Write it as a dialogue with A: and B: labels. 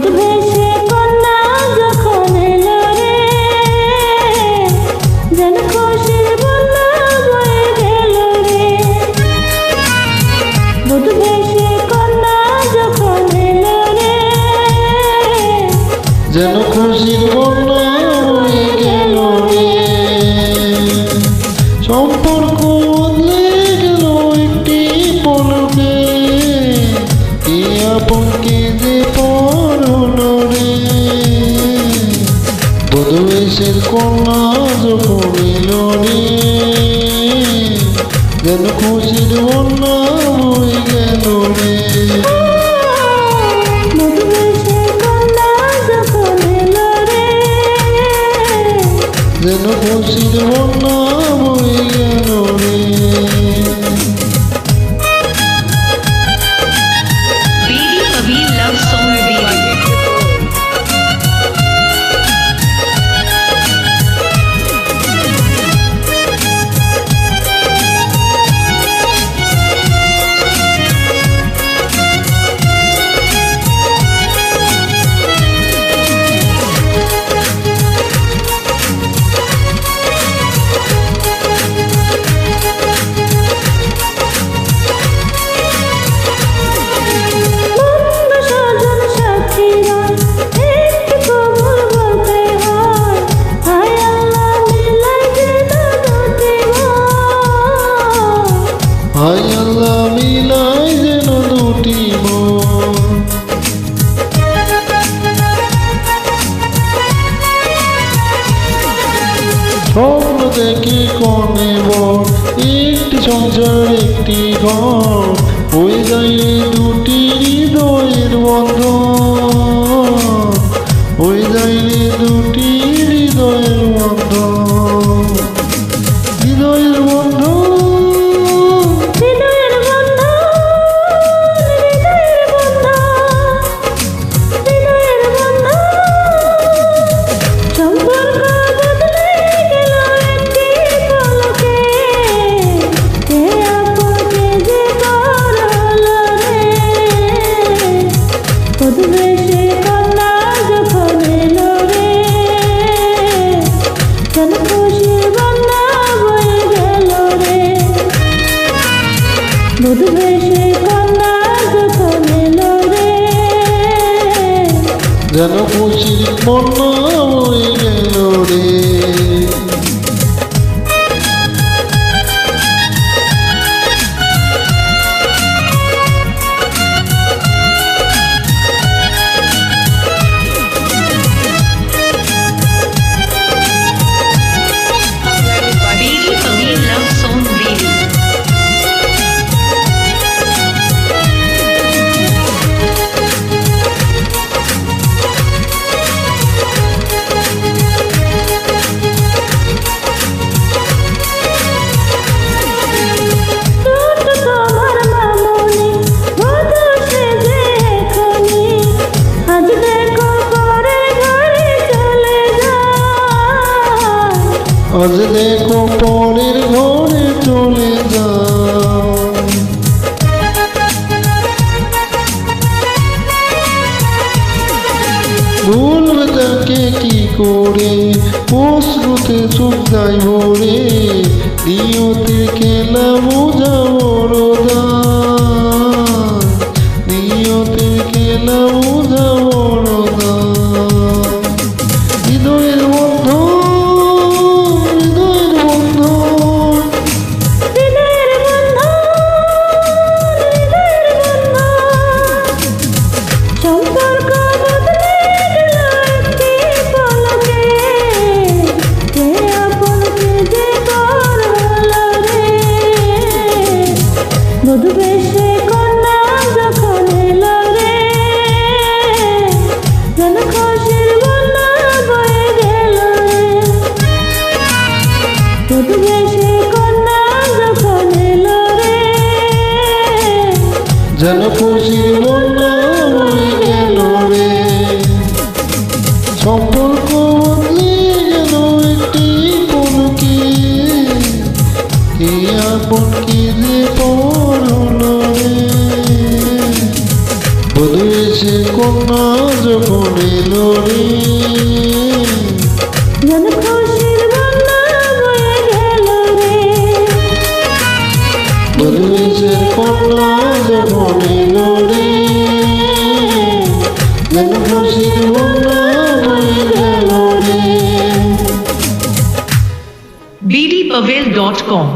A: বধূ বেশে কন্যা যখন এলো রে, যেন খুশির বন্যা বয়ে গেল রে। বধূ বেশে কন্যা যখন এলো রে,
B: যেন খুশির বন্যা বয়ে গেল রে। সম্পর্ক বদলে গেল একটি পলকে, কে আপন কে যে পর হলো রে। বধূ বেশের কন্যা যখন এলো রে, যেন খুশির বন্যা বয়ে গেল রে।
A: বধূ বেশে কন্যা যখন এলো রে,
B: যেন খুশির বন্যা বয়ে গেল রে।
C: Baby Kabir love song video.
A: বন্ধু স্বজন সাথীরা একটু কবুল বলতে হয়, হায় আল্লাহ মিলাই যেন দুটি মন।
B: হায় আল্লাহ মিলাই যেন দুটি মন। স্বপ্ন দেখি কনে বল একটি সংসার একটি ঘর, হয়ে যাইলে দুটি হৃদয়ের বন্ধন, হয়ে যাইলে দুটি হৃদয়ের বন্ধন, হৃদয়ের বন্ধন।
A: হৃদয়ের বন্ধন, হৃদয়ের বন্ধন, হৃদয়ের বন্ধন। সম্পর্ক বদলে গেল একটি পলকে, কে আপন কে যে পর হলো রে। বধূ বেশে কন্যা যখন এলো রে, যেন খুশির বন্যা বয়ে গেল রে। বধূ বেশে কন্যা যখন এলো রে,
B: যেন খুশির বন্যা বয়ে গেল রে।
C: Baby Kabir love song video.
A: ছোট তোমার মামনি বধূ সেজে এখনি, আজ দেখো পরে ঘরে চলে যায়।
B: আজ দেখো পরের ঘরে চলে যায়। ভুলবে তাকে কি করে, অশ্রুতে চোখ যায় ভরে, নিয়তের খেলা বোঝা বড় দায়, নিয়তের খেলা বোঝা বড় দায়। হৃদয়ের বন্ধন, হৃদয়ের বন্ধন,
A: হৃদয়ের বন্ধন, হৃদয়ের বন্ধন। সম্পর্ক বদলে গেল একটি পলকে, কে আপন কে যে পর হলো রে। বধূ বেশে কন্যা যখন এলো রে, যেন খুশির বন্যা বয়ে গেল রে। বধূ বেশে কন্যা যখন এলো রে,
B: যেন খুশির বন্যা বয়ে গেল রে। সম্পর্ক বদলে গেল একটি পলকে, কে আপন কে যে পর হলো রে। বধূ পরিবেশের কন্যা যখন এলো রে,
A: যেন খুশির বন্যা বয়ে গেল রে।
B: পরিবেশের কন্যা যখন এলো রে, যেন খুশির বন্যা বয়ে গেল রে।
C: bdpavel.com